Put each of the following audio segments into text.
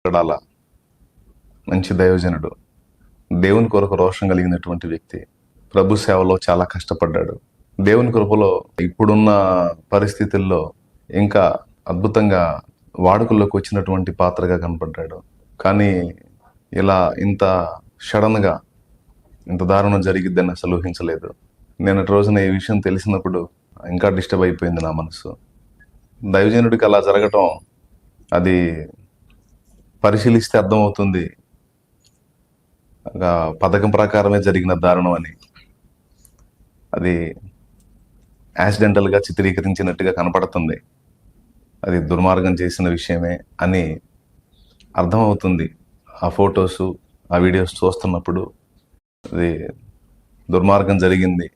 పగడాల మంచి దైవజనుడు, దేవుని కొరకు రోషం కలిగినటువంటి వ్యక్తి, ప్రభు సేవలో చాలా కష్టపడ్డాడు. దేవుని కృపలో ఇప్పుడున్న పరిస్థితుల్లో ఇంకా అద్భుతంగా వాడుకల్లోకి వచ్చినటువంటి పాత్రగా కనపడ్డాడు. కానీ ఇలా ఇంత సడన్గా ఇంత దారుణం జరిగిద్దని అసలు ఊహించలేదు. నిన్నటి రోజున ఈ విషయం తెలిసినప్పుడు ఇంకా డిస్టర్బ్ అయిపోయింది నా మనసు. దైవజనుడికి అలా జరగటం, అది పరిశీలిస్తే అర్థమవుతుంది పథకం ప్రకారమే జరిగిన దారుణం అని. అది యాక్సిడెంటల్గా చిత్రీకరించినట్టుగా కనపడుతుంది. అది దుర్మార్గం చేసిన విషయమే అని అర్థమవుతుంది. ఆ ఫొటోసు, ఆ వీడియోస్ చూస్తున్నప్పుడు అది దుర్మార్గం జరిగింది,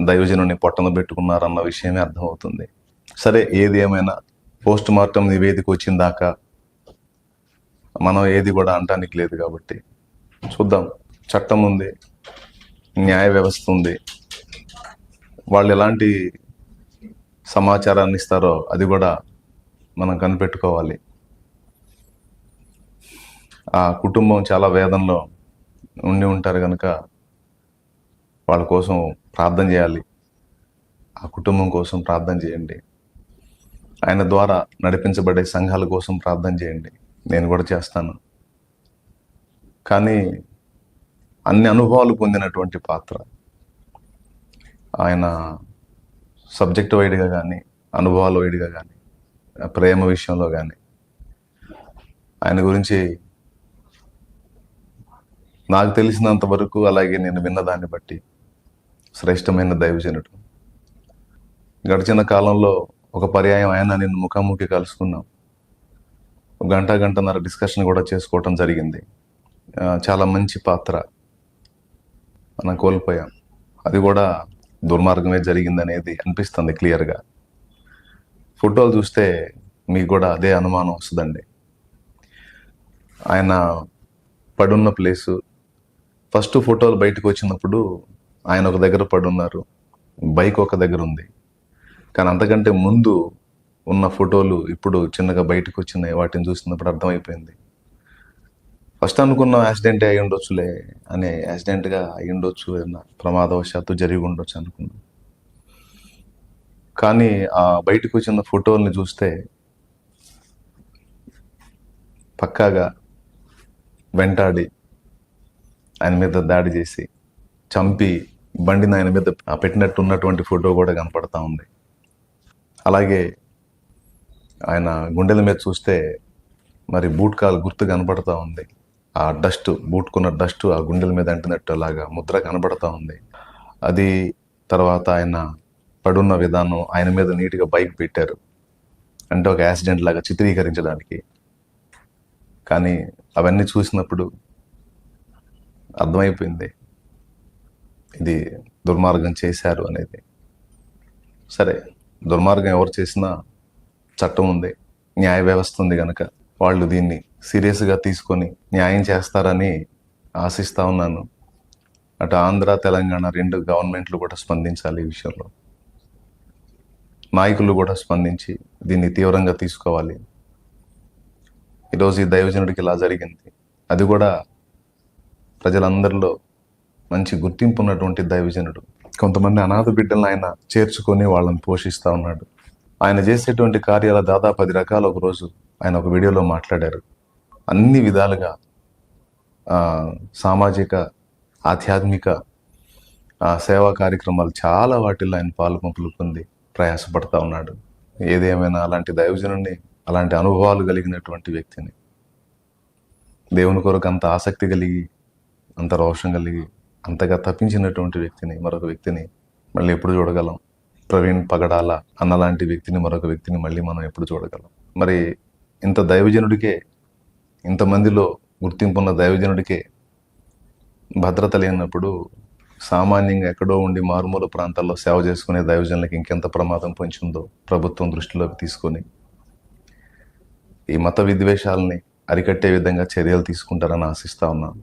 దైవజనుని పొట్టన పెట్టుకున్నారన్న విషయమే అర్థమవుతుంది. సరే, ఏది ఏమైనా పోస్ట్ మార్టం నివేదిక వచ్చిన దాకా మనం ఏది కూడా అనటానికి లేదు కాబట్టి చూద్దాం. చట్టం ఉంది, న్యాయ వ్యవస్థ ఉంది. వాళ్ళు ఎలాంటి సమాచారాన్ని ఇస్తారో అది కూడా మనం కనిపెట్టుకోవాలి. ఆ కుటుంబం చాలా వేదనలో ఉండి ఉంటారు కనుక వాళ్ళ కోసం ప్రార్థన చేయాలి. ఆ కుటుంబం కోసం ప్రార్థన చేయండి. ఆయన ద్వారా నడిపించబడే సంఘాల కోసం ప్రార్థన చేయండి. నేను కూడా చేస్తాను. కానీ అన్ని అనుభవాలు పొందినటువంటి పాత్ర ఆయన. సబ్జెక్ట్ వైడ్గా కానీ, అనుభవాల వైడ్గా కానీ, ప్రేమ విషయంలో కానీ ఆయన గురించి నాకు తెలిసినంత వరకు, అలాగే నేను విన్నదాన్ని బట్టి శ్రేష్టమైన దైవజనుడు. గడిచిన కాలంలో ఒక పర్యాయం ఆయన నేను ముఖాముఖి కలుసుకున్నాం. గంటన్నర డిస్కషన్ కూడా చేసుకోవటం జరిగింది. చాలా మంచి పాత్ర మనం కోల్పోయాం. అది కూడా దుర్మార్గమే జరిగిందనేది అనిపిస్తుంది క్లియర్గా. ఫోటోలు చూస్తే మీకు కూడా అదే అనుమానం వస్తుందండి. ఆయన పడున్న ప్లేసు, ఫస్ట్ ఫోటోలు బయటకు వచ్చినప్పుడు ఆయన ఒక దగ్గర పడున్నారు, బైక్ ఒక దగ్గర ఉంది. కానీ అంతకంటే ముందు ఉన్న ఫోటోలు ఇప్పుడు చిన్నగా బయటకు వచ్చినాయి. వాటిని చూసినప్పుడు అర్థమైపోయింది. ఫస్ట్ అనుకున్న యాక్సిడెంటే అయి ఉండొచ్చులే, అనే యాక్సిడెంట్గా అయి ఉండొచ్చు, ఏదన్నా ప్రమాదవశాత్తు జరిగి ఉండొచ్చు అనుకున్నాం. కానీ ఆ బయటకు వచ్చిన ఫోటోల్ని చూస్తే పక్కాగా వెంటాడి ఆయన మీద దాడి చేసి చంపి బండిని ఆయన మీద పెట్టినట్టు ఉన్నటువంటి ఫోటో కూడా కనపడతా ఉంది. అలాగే ఆయన గుండెల మీద చూస్తే మరి బూట్ కాలు గుర్తు కనపడతా ఉంది. ఆ డస్ట్, బూట్కున్న డస్ట్ ఆ గుండెల మీద అంటినట్టు అలాగా ముద్ర కనపడతా ఉంది. అది తర్వాత ఆయన పడున్న విధానం, ఆయన మీద నీట్గా బైక్ పెట్టారు అంటే ఒక యాక్సిడెంట్ లాగా చిత్రీకరించడానికి. కానీ అవన్నీ చూసినప్పుడు అర్థమైపోయింది ఇది దుర్మార్గం చేశారు అనేది. సరే, దుర్మార్గం ఎవరు చేసినా చట్టం ఉంది, న్యాయ వ్యవస్థ ఉంది కనుక వాళ్ళు దీన్ని సీరియస్గా తీసుకొని న్యాయం చేస్తారని ఆశిస్తూ ఉన్నాను. అటు ఆంధ్ర, తెలంగాణ రెండు గవర్నమెంట్లు కూడా స్పందించాలి ఈ విషయంలో. నాయకులు కూడా స్పందించి దీన్ని తీవ్రంగా తీసుకోవాలి. ఈరోజు ఈ దైవజనుడికి ఇలా జరిగింది, అది కూడా ప్రజలందరిలో మంచి గుర్తింపు ఉన్నటువంటి దైవజనుడు. కొంతమంది అనాథ బిడ్డలను ఆయన చేర్చుకొని వాళ్ళని పోషిస్తూ ఉన్నాడు. ఆయన చేసేటువంటి కార్యాల దాదాపు 10 రకాలు ఒకరోజు ఆయన ఒక వీడియోలో మాట్లాడారు. అన్ని విధాలుగా సామాజిక, ఆధ్యాత్మిక సేవా కార్యక్రమాలు చాలా వాటిల్లో ఆయన పాలుపంపులు పొంది ప్రయాసపడతా ఉన్నాడు. ఏదేమైనా అలాంటి దైవజనుడిని, అలాంటి అనుభవాలు కలిగినటువంటి వ్యక్తిని, దేవుని కొరకు అంత ఆసక్తి కలిగి, అంత రోషం కలిగి, అంతగా తప్పించినటువంటి వ్యక్తిని, మరొక వ్యక్తిని మళ్ళీ ఎప్పుడు చూడగలం? ప్రవీణ్ పగడాల అన్నలాంటి వ్యక్తిని, మరొక వ్యక్తిని మళ్ళీ మనం ఎప్పుడు చూడగలం? మరి ఇంత దైవజనుడికే, ఇంతమందిలో గుర్తింపున్న దైవజనుడికే భద్రత లేనప్పుడు సామాన్యంగా ఎక్కడో ఉండి మారుమూల ప్రాంతాల్లో సేవ చేసుకునే దైవజనులకి ఇంకెంత ప్రమాదం పొంచిందో ప్రభుత్వం దృష్టిలోకి తీసుకొని ఈ మత విద్వేషాలని అరికట్టే విధంగా చర్యలు తీసుకుంటారని ఆశిస్తూ ఉన్నాను.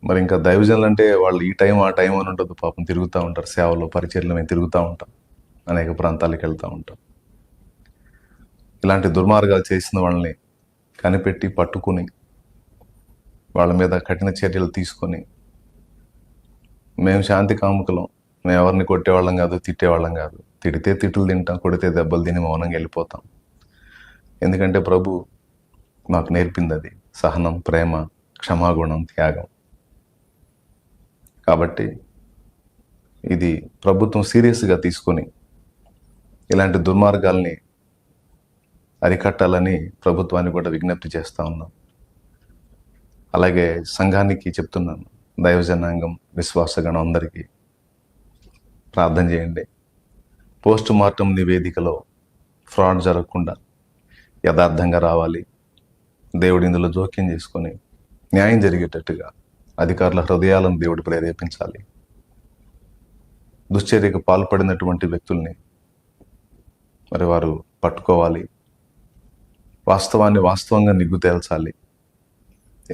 మరి ఇంకా దైవజనులు అంటే వాళ్ళు ఈ టైం ఆ టైం అని ఉండదు. పాపం తిరుగుతూ ఉంటారు, సేవలో పరిచర్లు మేము తిరుగుతూ ఉంటాం, అనేక ప్రాంతాలకు వెళ్తూ ఉంటాం. ఇలాంటి దుర్మార్గాలు చేసిన వాళ్ళని కనిపెట్టి పట్టుకుని వాళ్ళ మీద కఠిన చర్యలు తీసుకొని, మేము శాంతి కాముకులం, మేము ఎవరిని కొట్టేవాళ్ళం కాదు, తిట్టేవాళ్ళం కాదు. తిడితే తిట్లు తింటాం, కొడితే దెబ్బలు తిని మౌనంగా వెళ్ళిపోతాం. ఎందుకంటే ప్రభు మాకు నేర్పింది అది సహనం, ప్రేమ, క్షమాగుణం, త్యాగం. కాబట్టి ఇది ప్రభుత్వం సీరియస్గా తీసుకొని ఇలాంటి దుర్మార్గాల్ని అరికట్టాలని ప్రభుత్వాన్ని కూడా విజ్ఞప్తి చేస్తూ ఉన్నాం. అలాగే సంఘానికి చెప్తున్నాను, దైవజనాంగం, విశ్వాసగణం అందరికీ ప్రార్థన చేయండి. పోస్ట్ మార్టం నివేదికలో ఫ్రాడ్ జరగకుండా యథార్థంగా రావాలి. దేవుడు ఇందులో జోక్యం చేసుకొని న్యాయం జరిగేటట్టుగా అధికారుల హృదయాలను దేవుడు ప్రేరేపించాలి. దుశ్చర్యకు పాల్పడినటువంటి వ్యక్తుల్ని మరి వారు పట్టుకోవాలి. వాస్తవాన్ని వాస్తవంగా నిగ్గు తేల్చాలి.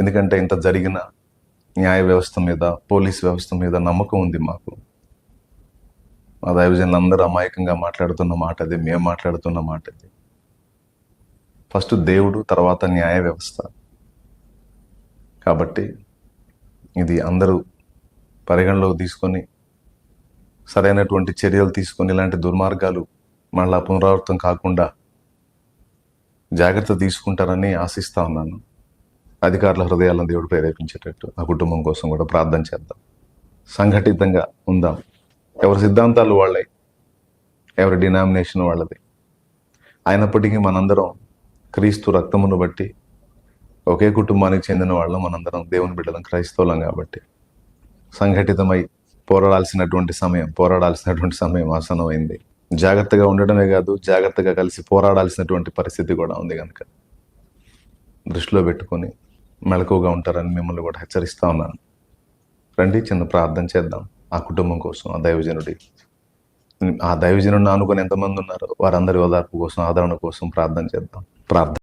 ఎందుకంటే ఇంత జరిగిన న్యాయ వ్యవస్థ మీద, పోలీస్ వ్యవస్థ మీద నమ్మకం ఉంది మాకు. మా దైవజనులు అందరూ అమాయకంగా మాట్లాడుతున్న మాట అది, మేము మాట్లాడుతున్న మాట అది. ఫస్ట్ దేవుడు, తర్వాత న్యాయ వ్యవస్థ. కాబట్టి ఇది అందరూ పరిగణలోకి తీసుకొని సరైనటువంటి చర్యలు తీసుకొని ఇలాంటి దుర్మార్గాలు మళ్ళా పునరావృతం కాకుండా జాగ్రత్త తీసుకుంటారని ఆశిస్తా ఉన్నాను. అధికారుల హృదయాలను దేవుడు ప్రేరేపించేటట్టు ఆ కుటుంబం కోసం కూడా ప్రార్థన చేద్దాం. సంఘటితంగా ఉందాం. ఎవరి సిద్ధాంతాలు వాళ్ళవి, ఎవరి డినామినేషన్ వాళ్ళది. అయినప్పటికీ మనందరం క్రీస్తు రక్తమును బట్టి ఒకే కుటుంబానికి చెందిన వాళ్ళం, మనందరం దేవుని బిడ్డలం, క్రైస్తవులం. కాబట్టి సంఘటితమై పోరాడాల్సినటువంటి సమయం ఆసన్నమైంది. జాగ్రత్తగా ఉండడమే కాదు, జాగ్రత్తగా కలిసి పోరాడాల్సినటువంటి పరిస్థితి కూడా ఉంది. కనుక దృష్టిలో పెట్టుకొని మెలకువగా ఉంటారని మిమ్మల్ని కూడా హెచ్చరిస్తా ఉన్నాను. రండి, చిన్న ప్రార్థన చేద్దాం ఆ కుటుంబం కోసం. ఆ దైవజనుడిని ఆనుకొని ఎంతమంది ఉన్నారో వారందరి ఓదార్పు కోసం, ఆదరణ కోసం ప్రార్థన చేద్దాం. ప్రార్థన.